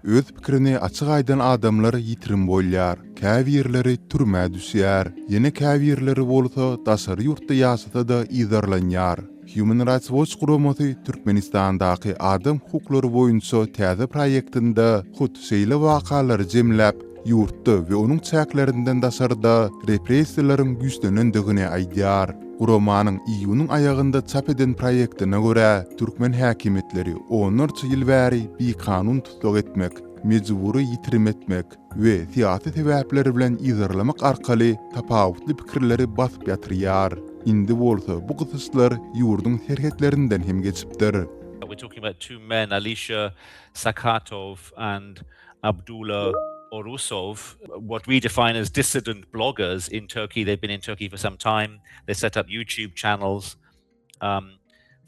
öz pikirini açyk aýdan adamlar ýitirim bolýar. Käbirleri türmä düşýär. Ýene käbirleri bolsa daşary ýurtda ýaşasa da izarlanýar. Human Rights Watch guramasy Türkmenistandaky adam hukuklary boýunça täze proýektinde hut şeýle wakalary jemläp ýurtda we onuň çäklerinden daşarda repressiýalaryň güýçlenendigine aýdýar. Guramanyň iýunyň ayagynda çap eden proýektine görä türkmen häkimetleri onlarça ýyl bäri bir kanun tutsak etmek, mejburi ýitirim etmek we siýasy sebäpleri bilen izarlamak arkaly tapawutly pikirleri basyp ýatyrýar. Indi bolsa bu gysyslar ýurduň serhetlerinden hem geçipdir. We're talking about two men, Alisha Sakhatov and Abdullah Orusov, what we define as dissident bloggers in Turkey. They've been in Turkey for some time. They set up YouTube channels.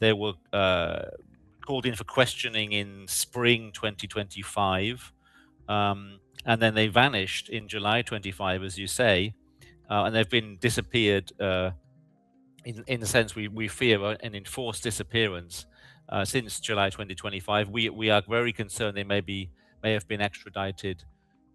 They were called in for questioning in spring 2025. And then they vanished in July 25, as you say. And they've been disappeared in the sense we fear an enforced disappearance since July 2025. We are very concerned they may have been extradited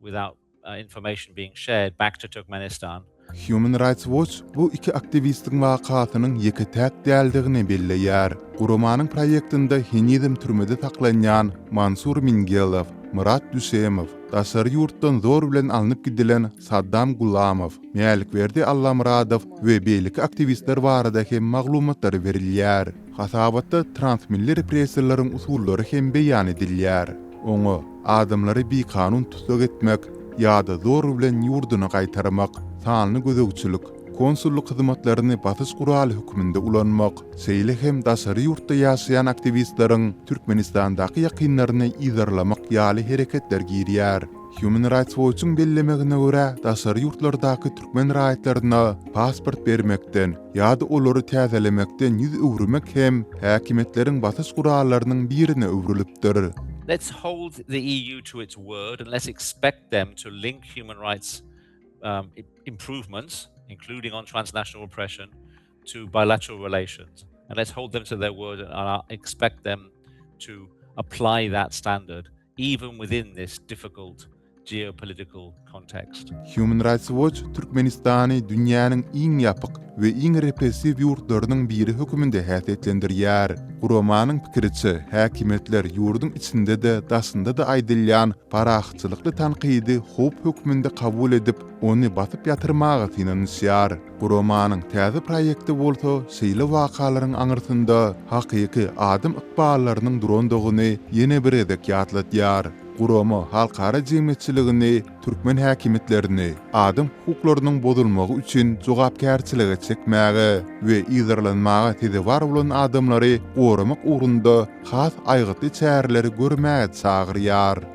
without information being shared back to Turkmenistan. Human Rights Watch bu iki aktivistiň wakatynyň ýeke täk däldigini belleýär. Guramanyň proýektinde henizem türmede saklanýan Mansur Mingelov, Murat Düsemow, daşary ýurtdan zor bilen alınıp gidilen Saddam Gulamow, Mälikberdi Allamuradov we beýleki aktivistler baradaky maglumatlary berilýär. Hasabatda transmilli repressiýalaryň usullary hem beýan edilýär. Oňa adamlary bir kanun tutsak etmek ýa-da zor bilen ýurduny gaýtarmak, sanly gözegçilik, konsulluk hyzmatlaryny batys guraly höküminde ulanmak, şeýle hem daşary ýurtda ýaşaýan aktivistleriň Türkmenistandaky ýakynlaryny izarlamak ýaly hereketler girýär. Human Rights Watch'un bellemegine görä, daşary ýurtlardaky türkmen raýatlaryna pasport bermekden ýa-da olary täzelemekden ýüz öwrümek hem häkimetleriň batys gurallarynyň birine öwrülipdir. Let's hold the EU to its word and let's expect them to link human rights improvements, including on transnational repression, to bilateral relations. And let's hold them to their word and expect them to apply that standard, even within this difficult geopolitical context. Human Rights Watch Türkmenistany dünýäniň iň ýapyk we iň repressiw ýurtlarynyň biri höküminde häsiýetlendirýär. Guramanyň pikiriçe, häkimetler ýurduň içinde de daşynda da aýdylýan paraxçylykly tanqidi hop höküminde kabul edip, ony batyp ýatyrmagy synanýar. Guramanyň täze proýekti bolsa, şeýle wakalaryň aňyrtynda hakyky adam ykballarynyň durandygyny ýene bir edek ýatlatýar. Gurama halkara jemgyýetçiligini, türkmen häkimetlerini adam hukuklarynyň bozulmagy üçin jogapkärçilige çekmäge we izarlanmaga tezi bar bolan adamlary goramak ugrunda has aýgytly çäreleri görmäge çagyrýar.